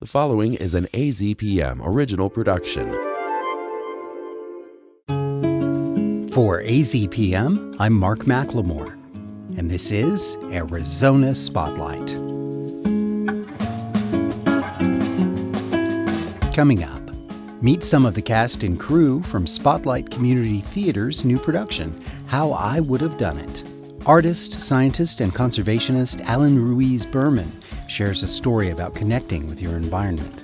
The following is an AZPM original production. For AZPM, I'm Mark McLemore, and this is Arizona Spotlight. Coming up, meet some of the cast and crew from Spotlight Community Theater's new production, How I Would Have Done It. Artist, scientist, and conservationist Alan Ruiz Berman shares a story about connecting with your environment.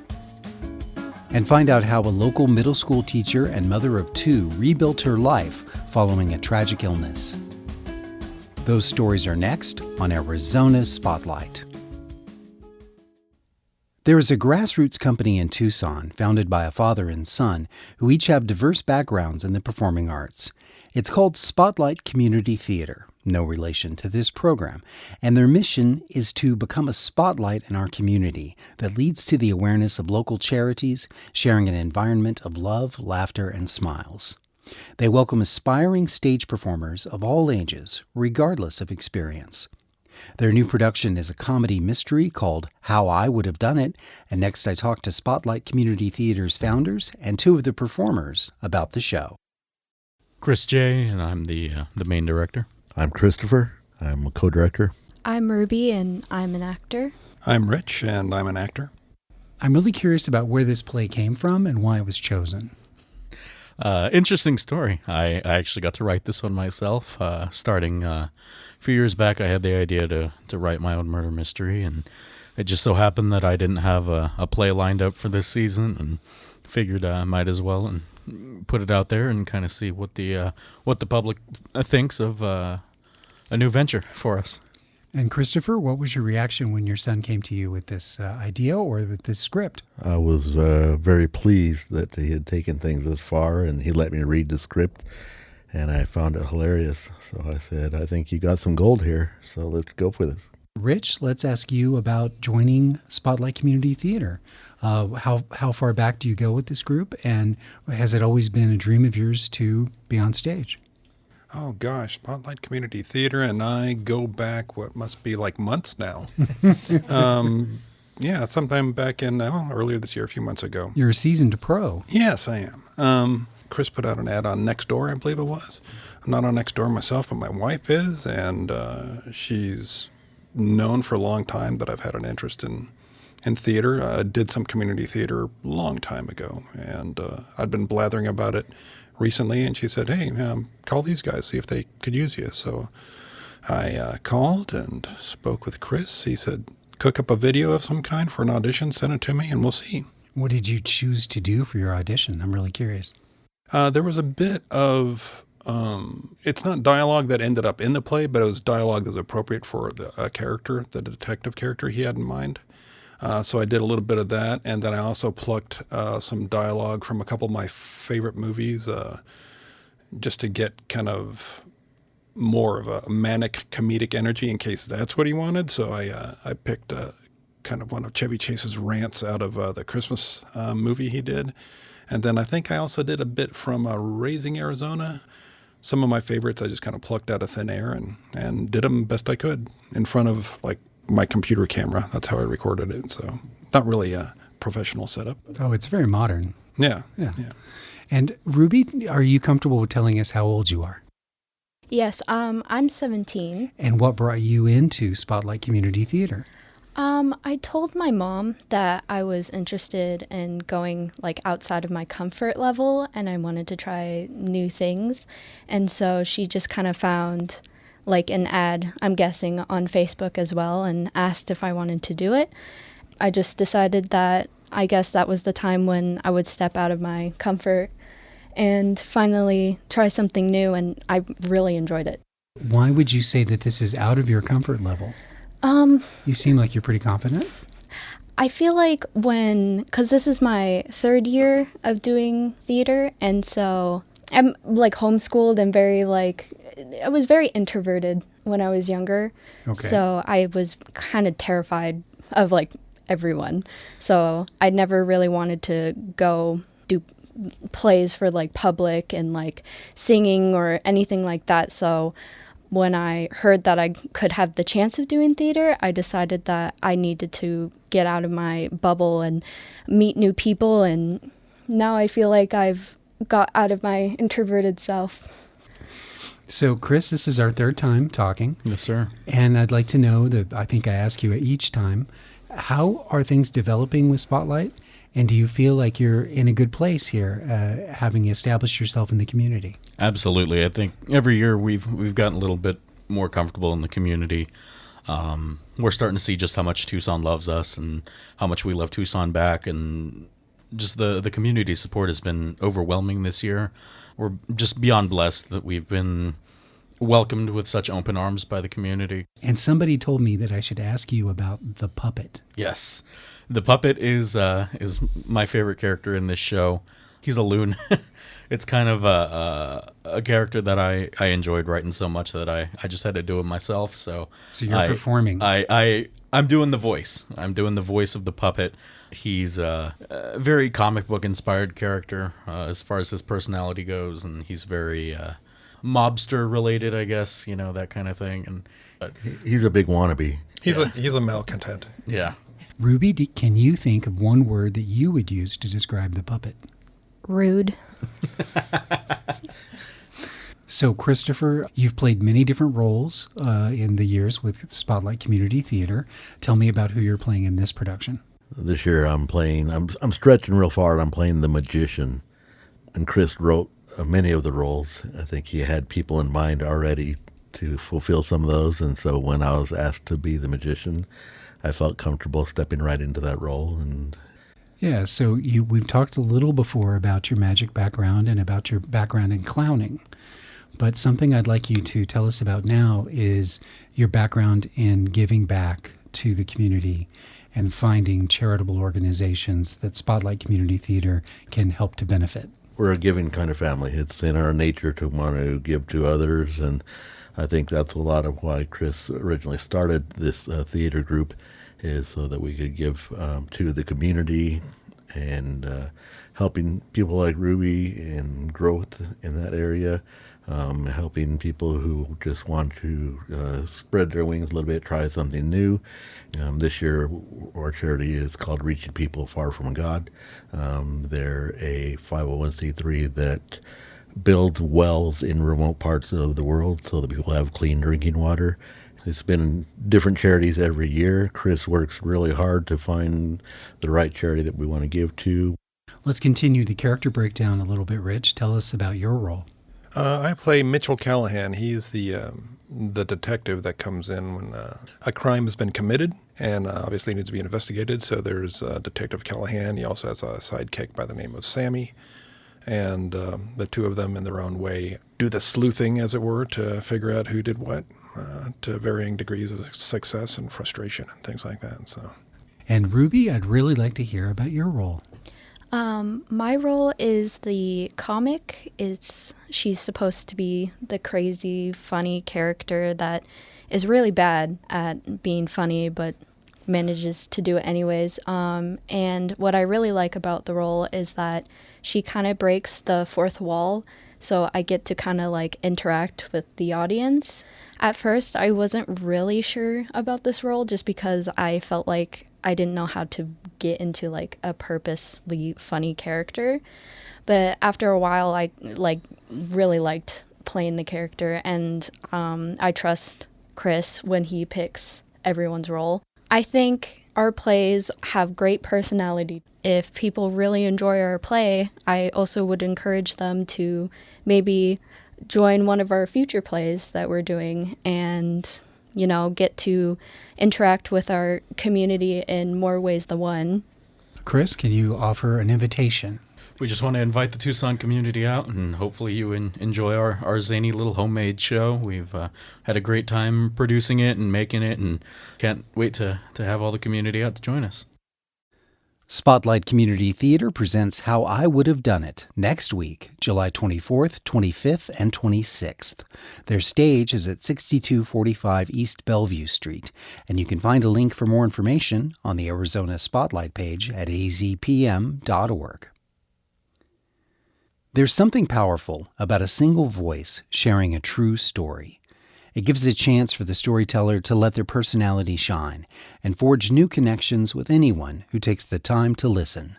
And find out how a local middle school teacher and mother of two rebuilt her life following a tragic illness. Those stories are next on Arizona Spotlight. There is a grassroots company in Tucson founded by a father and son who each have diverse backgrounds in the performing arts. It's called Spotlight Community Theater, no relation to this program, and their mission is to become a spotlight in our community that leads to the awareness of local charities, sharing an environment of love, laughter, and smiles. They welcome aspiring stage performers of all ages, regardless of experience. Their new production is a comedy mystery called How I Would Have Done It, and next I talk to Spotlight Community Theater's founders and two of the performers about the show. Chris J., and I'm the main director. I'm Christopher. I'm a co-director. I'm Ruby, and I'm an actor. I'm Rich, and I'm an actor. I'm really curious about where this play came from and why it was chosen. Interesting story. I actually got to write this one myself. Starting a few years back, I had the idea to write my own murder mystery, and it just so happened that I didn't have a play lined up for this season, and figured I might as well and put it out there and kind of see what the public thinks of a new venture for us. And Christopher, what was your reaction when your son came to you with this idea or with this script? I was very pleased that he had taken things this far, and he let me read the script, and I found it hilarious. So I said, I think you got some gold here, so let's go for this. Rich, let's ask you about joining Spotlight Community Theater. How far back do you go with this group, and has it always been a dream of yours to be on stage? Oh gosh, Spotlight Community Theater, and I go back what must be like months now. Yeah, sometime back in earlier this year, a few months ago. You're a seasoned pro. Yes, I am. Chris put out an ad on Nextdoor, I believe it was. I'm not on Nextdoor myself, but my wife is, and she's known for a long time that I've had an interest in theater. I did some community theater a long time ago, and I'd been blathering about it recently, and she said, hey, call these guys, see if they could use you. So I called and spoke with Chris. He said, cook up a video of some kind for an audition, send it to me, and we'll see. What did you choose to do for your audition? I'm really curious. There was a bit of, it's not dialogue that ended up in the play, but it was dialogue that was appropriate for the character, the detective character he had in mind. So I did a little bit of that, and then I also plucked some dialogue from a couple of my favorite movies just to get kind of more of a manic comedic energy in case that's what he wanted. So I picked kind of one of Chevy Chase's rants out of the Christmas movie he did. And then I think I also did a bit from Raising Arizona. Some of my favorites I just kind of plucked out of thin air and did them best I could in front of like my computer camera. That's how I recorded it. So not really a professional setup. Oh, it's very modern. Yeah. And Ruby, are you comfortable with telling us how old you are? Yes, I'm 17. And what brought you into Spotlight Community Theater? I told my mom that I was interested in going like outside of my comfort level and I wanted to try new things. And so she just kind of found like an ad, I'm guessing, on Facebook as well, and asked if I wanted to do it. I just decided that I guess that was the time when I would step out of my comfort and finally try something new, and I really enjoyed it. Why would you say that this is out of your comfort level? You seem like you're pretty confident. I feel like because this is my third year of doing theater, and so I'm like homeschooled and I was very introverted when I was younger. Okay. So I was kind of terrified of like everyone. So I never really wanted to go do plays for like public and like singing or anything like that. So when I heard that I could have the chance of doing theater, I decided that I needed to get out of my bubble and meet new people. And now I feel like I've got out of my introverted self. So, Chris, this is our third time talking. Yes, sir. And I'd like to know that I think I ask you each time, how are things developing with Spotlight? And do you feel like you're in a good place here, having established yourself in the community? Absolutely. I think every year we've gotten a little bit more comfortable in the community. We're starting to see just how much Tucson loves us and how much we love Tucson back, and just the community support has been overwhelming this year. We're just beyond blessed that we've been welcomed with such open arms by the community. And somebody told me that I should ask you about the puppet. Yes. The puppet is my favorite character in this show. He's a loon. It's kind of a character that I enjoyed writing so much that I just had to do it myself. So you're performing. I'm doing the voice. I'm doing the voice of the puppet. He's a very comic book inspired character as far as his personality goes, and he's very mobster related, I guess, that kind of thing. And He's a big wannabe. He's a malcontent. yeah. Ruby, can you think of one word that you would use to describe the puppet? Rude. So, Christopher, you've played many different roles in the years with Spotlight Community Theater. Tell me about who you're playing in this production. This year I'm stretching real far. I'm playing the magician. And Chris wrote many of the roles. I think he had people in mind already to fulfill some of those. And so when I was asked to be the magician, I felt comfortable stepping right into that role. And Yeah, so we've talked a little before about your magic background and about your background in clowning. But something I'd like you to tell us about now is your background in giving back to the community and finding charitable organizations that Spotlight Community Theater can help to benefit. we're a giving kind of family. It's in our nature to want to give to others, and I think that's a lot of why Chris originally started this theater group, is so that we could give to the community and helping people like Ruby in growth in that area, helping people who just want to spread their wings a little bit, try something new. This year, our charity is called Reaching People Far from God. They're a 501c3 that builds wells in remote parts of the world so that people have clean drinking water. It's been different charities every year. Chris works really hard to find the right charity that we want to give to. Let's continue the character breakdown a little bit, Rich. Tell us about your role. I play Mitchell Callahan. He's the detective that comes in when a crime has been committed and obviously needs to be investigated. So there's Detective Callahan. He also has a sidekick by the name of Sammy. And the two of them, in their own way, do the sleuthing, as it were, to figure out who did what, to varying degrees of success and frustration and things like that. So, And Ruby, I'd really like to hear about your role. My role is the comic. She's supposed to be the crazy, funny character that is really bad at being funny, but manages to do it anyways. And what I really like about the role is that she kind of breaks the fourth wall, so I get to kind of like interact with the audience. At first, I wasn't really sure about this role just because I felt like I didn't know how to get into like a purposely funny character. But after a while, I really liked playing the character, and I trust Chris when he picks everyone's role. I think our plays have great personality. If people really enjoy our play, I also would encourage them to maybe join one of our future plays that we're doing and, you know, get to interact with our community in more ways than one. Chris, can you offer an invitation? We just want to invite the Tucson community out, and hopefully you enjoy our zany little homemade show. We've had a great time producing it and making it, and can't wait to have all the community out to join us. Spotlight Community Theater presents How I Would Have Done It next week, July 24th, 25th, and 26th. Their stage is at 6245 East Bellevue Street, and you can find a link for more information on the Arizona Spotlight page at azpm.org. There's something powerful about a single voice sharing a true story. It gives a chance for the storyteller to let their personality shine and forge new connections with anyone who takes the time to listen.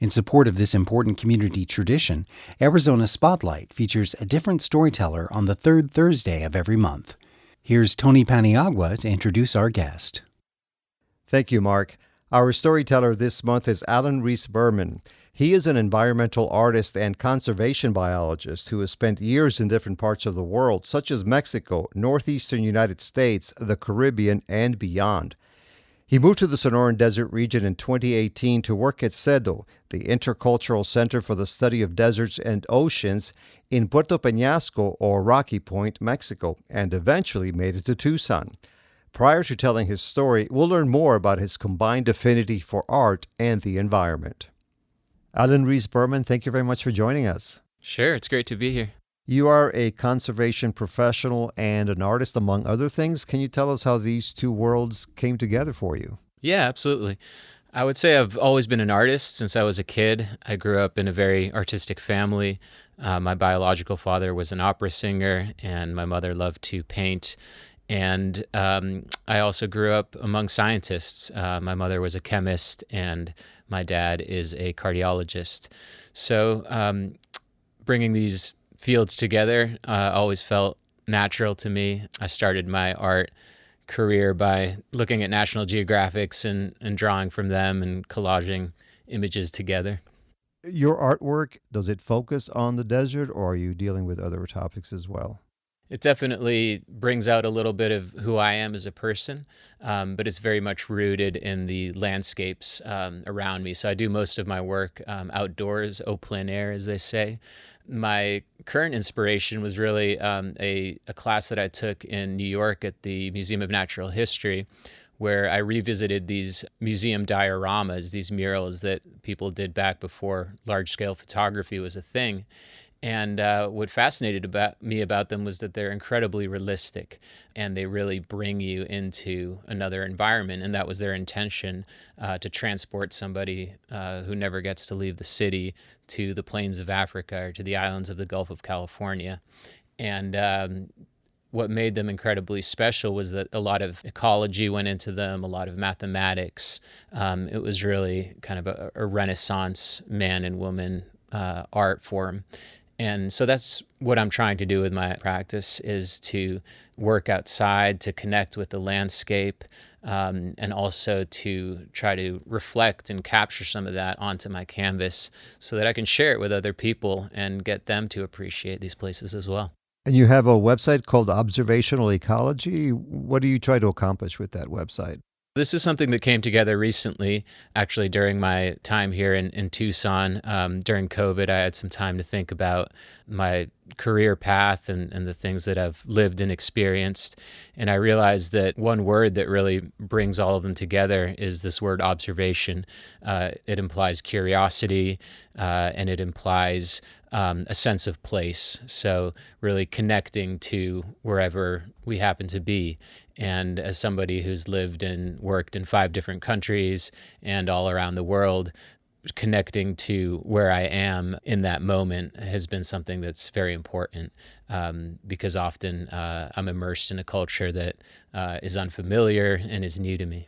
In support of this important community tradition, Arizona Spotlight features a different storyteller on the third Thursday of every month. Here's Tony Paniagua to introduce our guest. Thank you, Mark. Our storyteller this month is Ruiz Berman. He is an environmental artist and conservation biologist who has spent years in different parts of the world, such as Mexico, northeastern United States, the Caribbean, and beyond. He moved to the Sonoran Desert region in 2018 to work at CEDO, the Intercultural Center for the Study of Deserts and Oceans, in Puerto Peñasco, or Rocky Point, Mexico, and eventually made it to Tucson. Prior to telling his story, we'll learn more about his combined affinity for art and the environment. Ruiz Berman, thank you very much for joining us. Sure, it's great to be here. You are a conservation professional and an artist, among other things. Can you tell us how these two worlds came together for you? Yeah, absolutely. I would say I've always been an artist since I was a kid. I grew up in a very artistic family. My biological father was an opera singer, and my mother loved to paint. And I also grew up among scientists. My mother was a chemist, and my dad is a cardiologist. So bringing these fields together always felt natural to me. I started my art career by looking at National Geographics and drawing from them and collaging images together. Your artwork, does it focus on the desert, or are you dealing with other topics as well? It definitely brings out a little bit of who I am as a person, but it's very much rooted in the landscapes around me. So I do most of my work outdoors, au plein air, as they say. My current inspiration was really a class that I took in New York at the Museum of Natural History, where I revisited these museum dioramas, these murals that people did back before large-scale photography was a thing. And what fascinated me about them was that they're incredibly realistic, and they really bring you into another environment. And that was their intention, to transport somebody who never gets to leave the city to the plains of Africa or to the islands of the Gulf of California. And what made them incredibly special was that a lot of ecology went into them, a lot of mathematics. It was really kind of a Renaissance man and woman art form. And so that's what I'm trying to do with my practice, is to work outside, to connect with the landscape, and also to try to reflect and capture some of that onto my canvas so that I can share it with other people and get them to appreciate these places as well. And you have a website called Observational Ecology. What do you try to accomplish with that website? This is something that came together recently, actually during my time here in Tucson. During COVID, I had some time to think about my career path and the things that I've lived and experienced. And I realized that one word that really brings all of them together is this word observation. It implies curiosity, and it implies a sense of place. So really connecting to wherever we happen to be. And as somebody who's lived and worked in 5 different countries and all around the world, connecting to where I am in that moment has been something that's very important, because often I'm immersed in a culture that is unfamiliar and is new to me.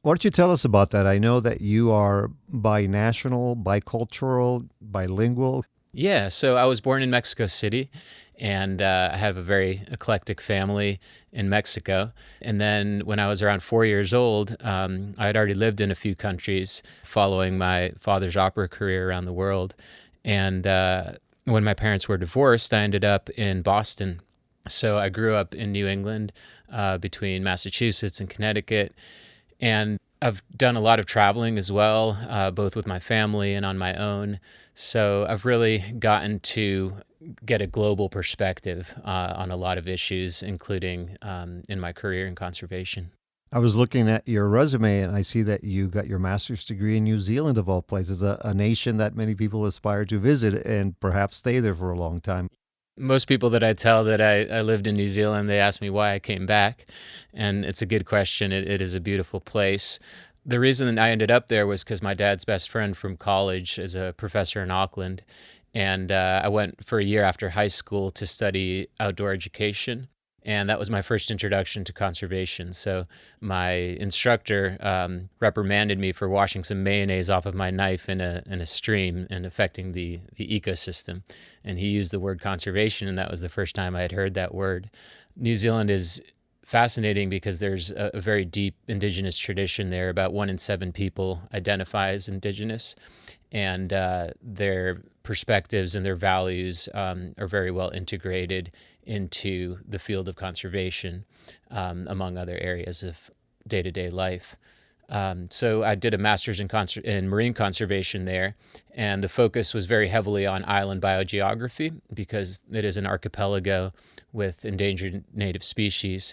Why don't you tell us about that? I know that you are binational, bicultural, bilingual. Yeah, so I was born in Mexico City, and I have a very eclectic family in Mexico. And then when I was around 4 years old, I had already lived in a few countries following my father's opera career around the world. And when my parents were divorced, I ended up in Boston. So I grew up in New England, between Massachusetts and Connecticut. And I've done a lot of traveling as well, both with my family and on my own. So I've really gotten to get a global perspective on a lot of issues, including in my career in conservation. I was looking at your resume, and I see that you got your master's degree in New Zealand, of all places, a nation that many people aspire to visit and perhaps stay there for a long time. Most people that I tell that I lived in New Zealand, they ask me why I came back. And it's a good question. It is a beautiful place. The reason I ended up there was because my dad's best friend from college is a professor in Auckland. And I went for a year after high school to study outdoor education. And that was my first introduction to conservation. So my instructor reprimanded me for washing some mayonnaise off of my knife in a stream and affecting the ecosystem. And he used the word conservation, and that was the first time I had heard that word. New Zealand is fascinating because there's a very deep indigenous tradition there. About 1 in 7 people identify as indigenous, and their perspectives and their values are very well integrated into the field of conservation, among other areas of day-to-day life. So I did a master's in marine conservation there, and the focus was very heavily on island biogeography because it is an archipelago with endangered native species.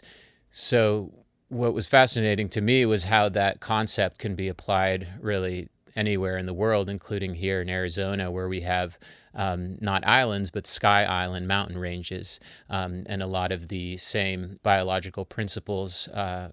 So what was fascinating to me was how that concept can be applied really anywhere in the world, including here in Arizona, where we have not islands, but sky island mountain ranges. And a lot of the same biological principles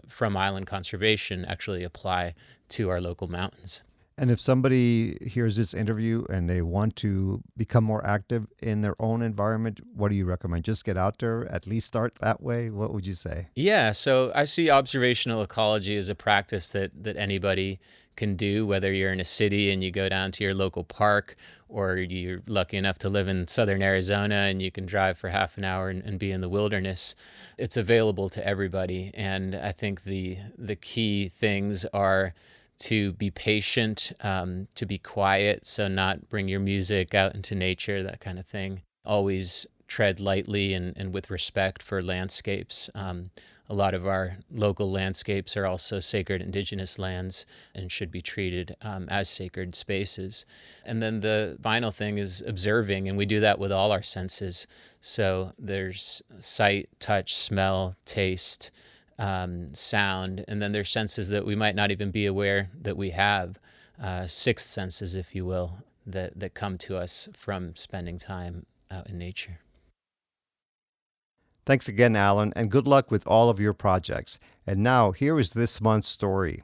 from island conservation actually apply to our local mountains. And if somebody hears this interview and they want to become more active in their own environment, what do you recommend? Just get out there, at least start that way? What would you say? Yeah, so I see observational ecology as a practice that anybody can do, whether you're in a city and you go down to your local park, or you're lucky enough to live in southern Arizona and you can drive for half an hour and be in the wilderness. It's available to everybody. And I think the key things are to be patient, to be quiet, so not bring your music out into nature, that kind of thing. Always tread lightly and with respect for landscapes. A lot of our local landscapes are also sacred indigenous lands and should be treated as sacred spaces. And then the final thing is observing, and we do that with all our senses. So there's sight, touch, smell, taste, sound, and then there's senses that we might not even be aware that we have, sixth senses, if you will, that come to us from spending time out in nature. Thanks again, Alan, and good luck with all of your projects. And now, here is this month's story.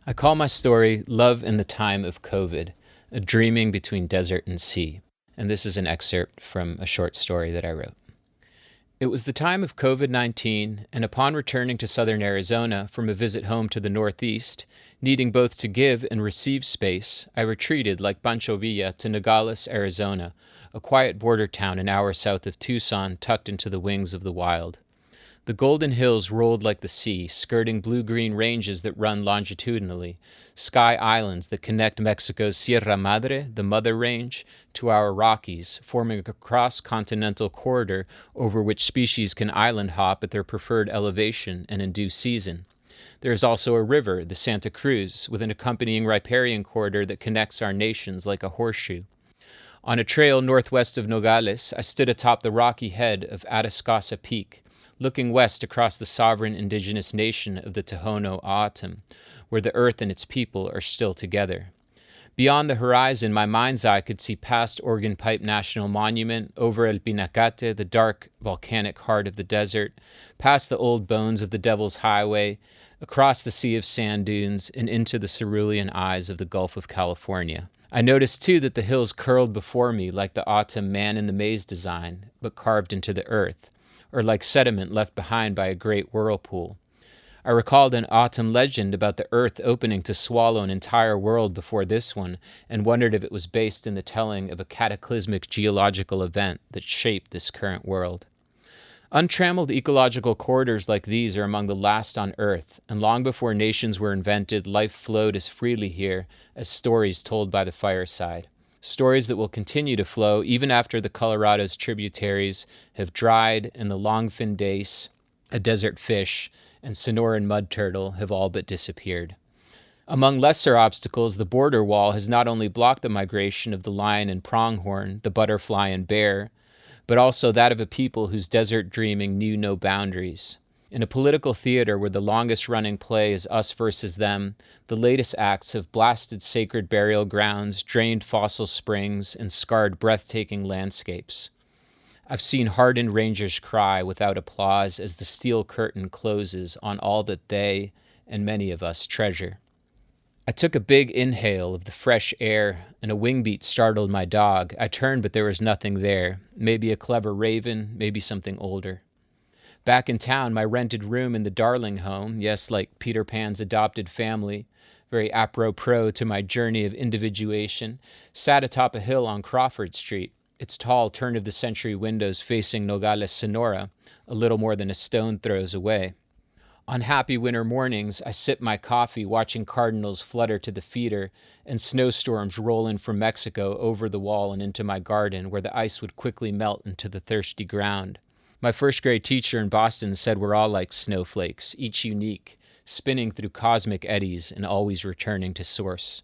I call my story Love in the Time of COVID, a dreaming between desert and sea. And this is an excerpt from a short story that I wrote. It was the time of COVID-19, and upon returning to southern Arizona from a visit home to the Northeast, needing both to give and receive space, I retreated like Pancho Villa to Nogales, Arizona, a quiet border town an hour south of Tucson tucked into the wings of the wild. The Golden Hills rolled like the sea, skirting blue-green ranges that run longitudinally, sky islands that connect Mexico's Sierra Madre, the Mother Range, to our Rockies, forming a cross-continental corridor over which species can island hop at their preferred elevation and in due season. There is also a river, the Santa Cruz, with an accompanying riparian corridor that connects our nations like a horseshoe. On a trail northwest of Nogales, I stood atop the rocky head of Atascasa Peak, looking west across the sovereign indigenous nation of the Tohono O'odham, where the earth and its people are still together. Beyond the horizon, my mind's eye could see past Organ Pipe National Monument, over El Pinacate, the dark volcanic heart of the desert, past the old bones of the Devil's Highway, across the sea of sand dunes, and into the cerulean eyes of the Gulf of California. I noticed, too, that the hills curled before me like the autumn man-in-the-maze design, but carved into the earth, or like sediment left behind by a great whirlpool. I recalled an autumn legend about the earth opening to swallow an entire world before this one, and wondered if it was based in the telling of a cataclysmic geological event that shaped this current world. Untrammeled ecological corridors like these are among the last on Earth, and long before nations were invented, life flowed as freely here as stories told by the fireside. Stories that will continue to flow even after the Colorado's tributaries have dried and the longfin dace, a desert fish, and Sonoran mud turtle have all but disappeared. Among lesser obstacles, the border wall has not only blocked the migration of the lion and pronghorn, the butterfly and bear, but also that of a people whose desert dreaming knew no boundaries. In a political theater where the longest-running play is us versus them, the latest acts have blasted sacred burial grounds, drained fossil springs, and scarred breathtaking landscapes. I've seen hardened rangers cry without applause as the steel curtain closes on all that they, and many of us, treasure. I took a big inhale of the fresh air, and a wing beat startled my dog. I turned, but there was nothing there. Maybe a clever raven, maybe something older. Back in town, my rented room in the Darling home, yes, like Peter Pan's adopted family, very apropos to my journey of individuation, sat atop a hill on Crawford Street, its tall turn-of-the-century windows facing Nogales, Sonora, a little more than a stone throws away. On happy winter mornings, I sip my coffee watching cardinals flutter to the feeder and snowstorms roll in from Mexico over the wall and into my garden where the ice would quickly melt into the thirsty ground. My first grade teacher in Boston said we're all like snowflakes, each unique, spinning through cosmic eddies and always returning to source.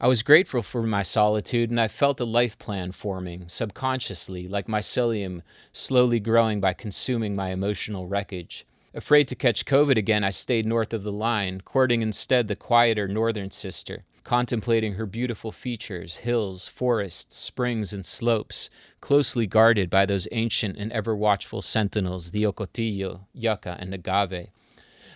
I was grateful for my solitude, and I felt a life plan forming, subconsciously, like mycelium slowly growing by consuming my emotional wreckage. Afraid to catch COVID again, I stayed north of the line, courting instead the quieter northern sister, contemplating her beautiful features, hills, forests, springs, and slopes, closely guarded by those ancient and ever-watchful sentinels, the ocotillo, yucca, and agave.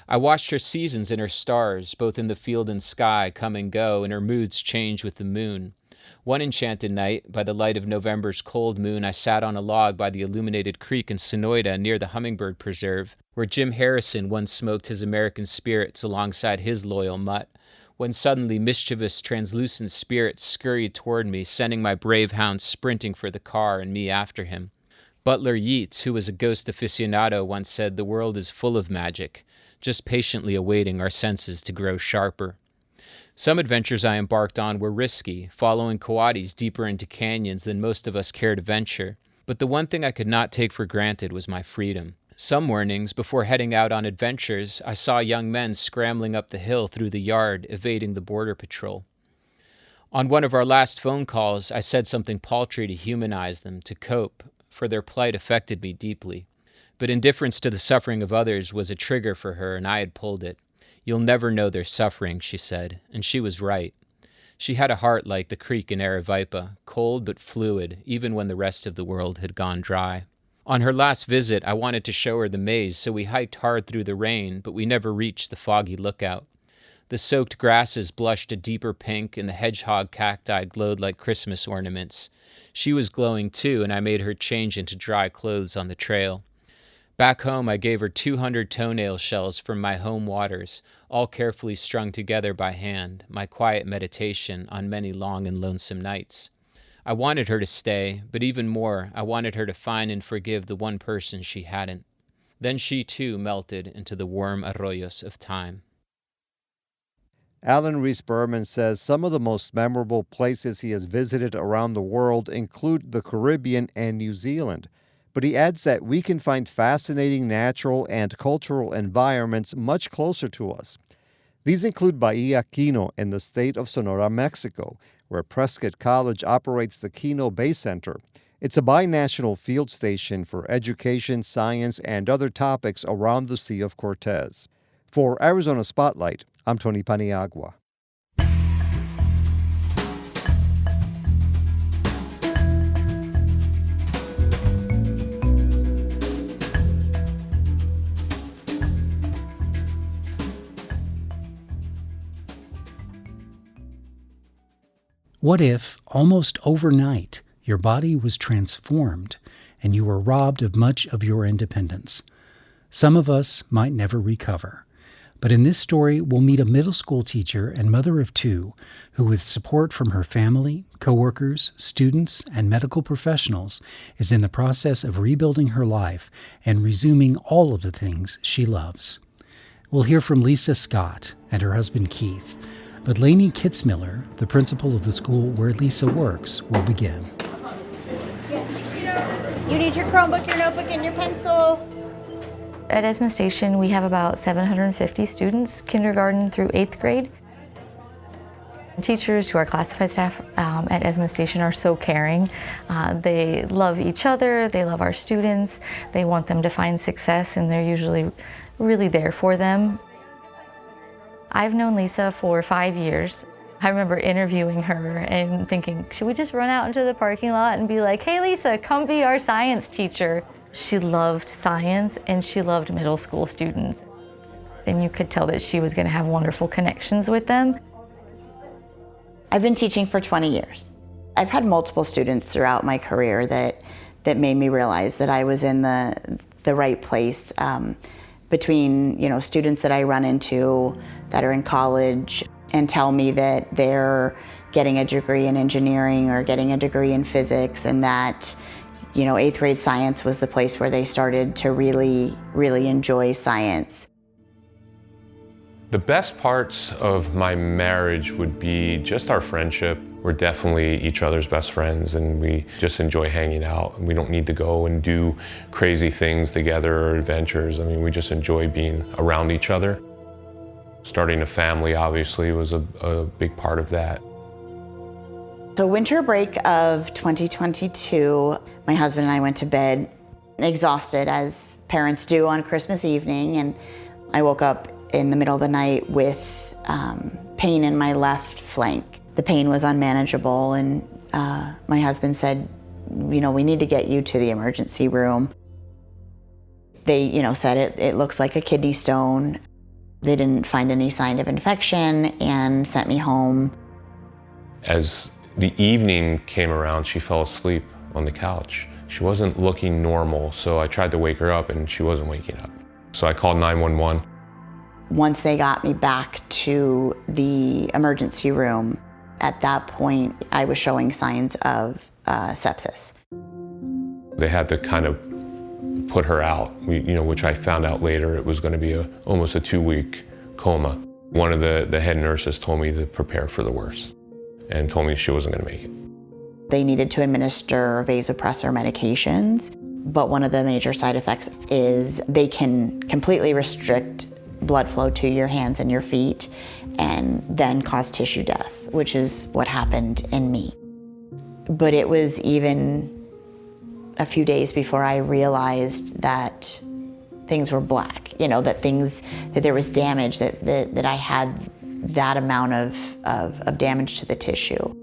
I watched her seasons and her stars, both in the field and sky, come and go, and her moods change with the moon. One enchanted night, by the light of November's cold moon, I sat on a log by the illuminated creek in Sonoyta near the Hummingbird Preserve, where Jim Harrison once smoked his American spirits alongside his loyal mutt, when suddenly mischievous, translucent spirits scurried toward me, sending my brave hound sprinting for the car and me after him. Butler Yeats, who was a ghost aficionado, once said, "The world is full of magic, just patiently awaiting our senses to grow sharper." Some adventures I embarked on were risky, following coatis deeper into canyons than most of us care to venture, but the one thing I could not take for granted was my freedom. Some mornings, before heading out on adventures, I saw young men scrambling up the hill through the yard, evading the border patrol. On one of our last phone calls, I said something paltry to humanize them, to cope, for their plight affected me deeply. But indifference to the suffering of others was a trigger for her, and I had pulled it. "You'll never know their suffering," she said, and she was right. She had a heart like the creek in Aravaipa, cold but fluid, even when the rest of the world had gone dry. On her last visit, I wanted to show her the maze, so we hiked hard through the rain, but we never reached the foggy lookout. The soaked grasses blushed a deeper pink, and the hedgehog cacti glowed like Christmas ornaments. She was glowing too, and I made her change into dry clothes on the trail. Back home, I gave her 200 toenail shells from my home waters, all carefully strung together by hand, my quiet meditation on many long and lonesome nights. I wanted her to stay, but even more, I wanted her to find and forgive the one person she hadn't. Then she too melted into the warm arroyos of time. Alan Ruiz Berman says some of the most memorable places he has visited around the world include the Caribbean and New Zealand. But he adds that we can find fascinating natural and cultural environments much closer to us. These include Bahia Quino in the state of Sonora, Mexico, where Prescott College operates the Quino Bay Center. It's a binational field station for education, science, and other topics around the Sea of Cortez. For Arizona Spotlight, I'm Tony Paniagua. What if, almost overnight, your body was transformed and you were robbed of much of your independence? Some of us might never recover. But in this story, we'll meet a middle school teacher and mother of two who, with support from her family, coworkers, students, and medical professionals, is in the process of rebuilding her life and resuming all of the things she loves. We'll hear from Lisa Scott and her husband Keith, but Lainey Kitzmiller, the principal of the school where Lisa works, will begin. You need your Chromebook, your notebook, and your pencil. At Esma Station, we have about 750 students, kindergarten through 8th grade. Teachers who are classified staff at Esma Station are so caring. They love each other, they love our students, they want them to find success, and they're usually really there for them. I've known Lisa for 5 years. I remember interviewing her and thinking, should we just run out into the parking lot and be like, "Hey Lisa, come be our science teacher." She loved science and she loved middle school students. And you could tell that she was going to have wonderful connections with them. I've been teaching for 20 years. I've had multiple students throughout my career that made me realize that I was in the the right place between, students that I run into that are in college and tell me that they're getting a degree in engineering or getting a degree in physics, and that, 8th grade science was the place where they started to really, really enjoy science. The best parts of my marriage would be just our friendship. We're definitely each other's best friends, and we just enjoy hanging out. We don't need to go and do crazy things together or adventures. I mean, we just enjoy being around each other. Starting a family, obviously, was a big part of that. So winter break of 2022, my husband and I went to bed exhausted, as parents do on Christmas evening, and I woke up in the middle of the night with pain in my left flank. The pain was unmanageable, and my husband said, we need to get you to the emergency room. They, said it looks like a kidney stone. They didn't find any sign of infection and sent me home. As the evening came around, she fell asleep on the couch. She wasn't looking normal, so I tried to wake her up and she wasn't waking up. So I called 911. Once they got me back to the emergency room, at that point, I was showing signs of sepsis. They had to kind of put her out, which I found out later it was going to be almost a 2-week coma. One of the head nurses told me to prepare for the worst and told me she wasn't going to make it. They needed to administer vasopressor medications, but one of the major side effects is they can completely restrict blood flow to your hands and your feet and then cause tissue death, which is what happened in me. But it was even a few days before I realized that things were black, that there was damage, that I had that amount of damage to the tissue.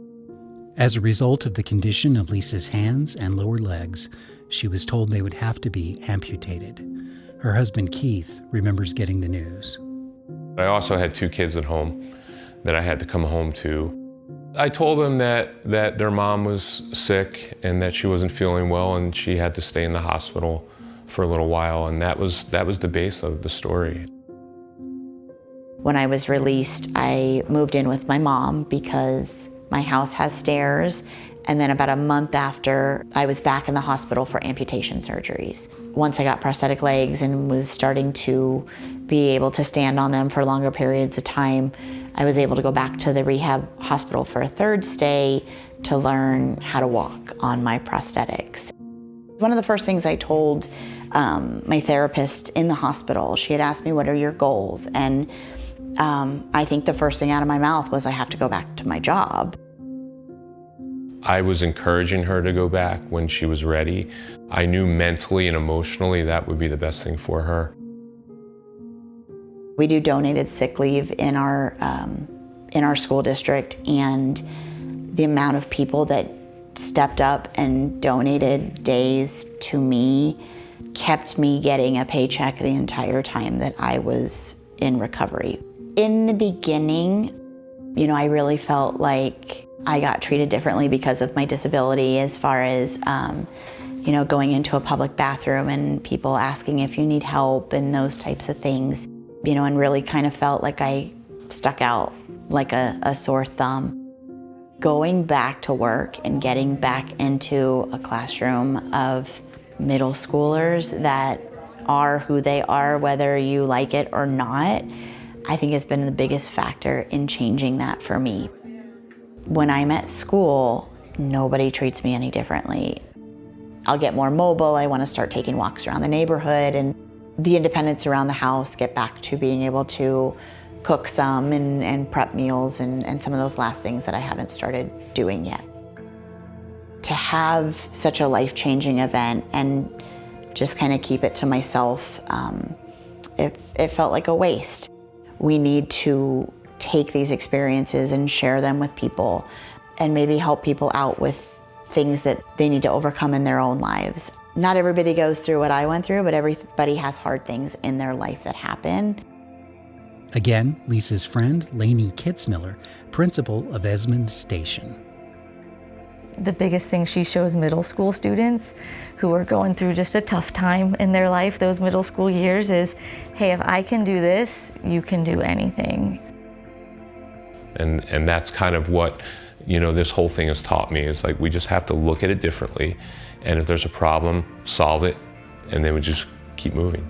As a result of the condition of Lisa's hands and lower legs, she was told they would have to be amputated. Her husband, Keith, remembers getting the news. I also had 2 kids at home that I had to come home to. I told them that their mom was sick and that she wasn't feeling well and she had to stay in the hospital for a little while, and that was the base of the story. When I was released, I moved in with my mom because my house has stairs, and then about a month after, I was back in the hospital for amputation surgeries. Once I got prosthetic legs and was starting to be able to stand on them for longer periods of time, I was able to go back to the rehab hospital for a 3rd stay to learn how to walk on my prosthetics. One of the first things I told my therapist in the hospital, she had asked me, what are your goals? And I think the first thing out of my mouth was, I have to go back to my job. I was encouraging her to go back when she was ready. I knew mentally and emotionally that would be the best thing for her. We do donated sick leave in our school district, and the amount of people that stepped up and donated days to me kept me getting a paycheck the entire time that I was in recovery. In the beginning, I really felt like I got treated differently because of my disability, as far as going into a public bathroom and people asking if you need help and those types of things, and really kind of felt like I stuck out like a sore thumb. Going back to work and getting back into a classroom of middle schoolers that are who they are, whether you like it or not, I think has been the biggest factor in changing that for me. When I'm at school, nobody treats me any differently. I'll get more mobile. I want to start taking walks around the neighborhood, and the independence around the house, get back to being able to cook some and prep meals and some of those last things that I haven't started doing yet. To have such a life-changing event and just kind of keep it to myself, it felt like a waste. We need to take these experiences and share them with people and maybe help people out with things that they need to overcome in their own lives. Not everybody goes through what I went through, but everybody has hard things in their life that happen. Again, Lisa's friend, Lainey Kitzmiller, principal of Esmond Station. The biggest thing she shows middle school students who are going through just a tough time in their life, those middle school years, is, hey, if I can do this, you can do anything. And that's kind of what, this whole thing has taught me. It's like we just have to look at it differently, and if there's a problem, solve it, and then we just keep moving.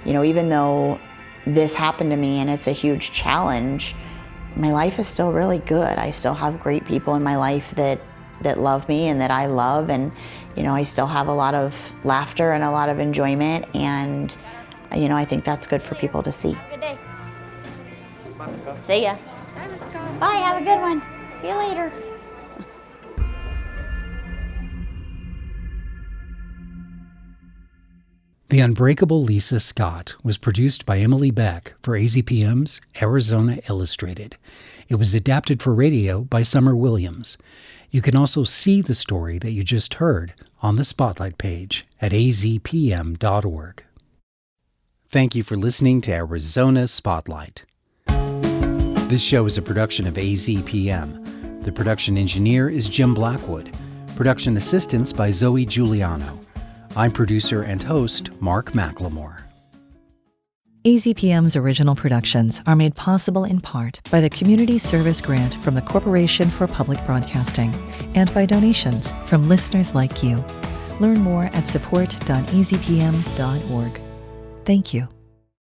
Even though this happened to me and it's a huge challenge, my life is still really good. I still have great people in my life that love me and that I love, and I still have a lot of laughter and a lot of enjoyment, and I think that's good for people to see. Good day. See ya. Bye, have a good one. See you later. The Unbreakable Lisa Scott was produced by Emily Beck for AZPM's Arizona Illustrated. It was adapted for radio by Summer Williams. You can also see the story that you just heard on the Spotlight page at azpm.org. Thank you for listening to Arizona Spotlight. This show is a production of AZPM. The production engineer is Jim Blackwood. Production assistance by Zoe Giuliano. I'm producer and host Mark McLemore. AZPM's original productions are made possible in part by the Community Service Grant from the Corporation for Public Broadcasting and by donations from listeners like you. Learn more at support.azpm.org. Thank you.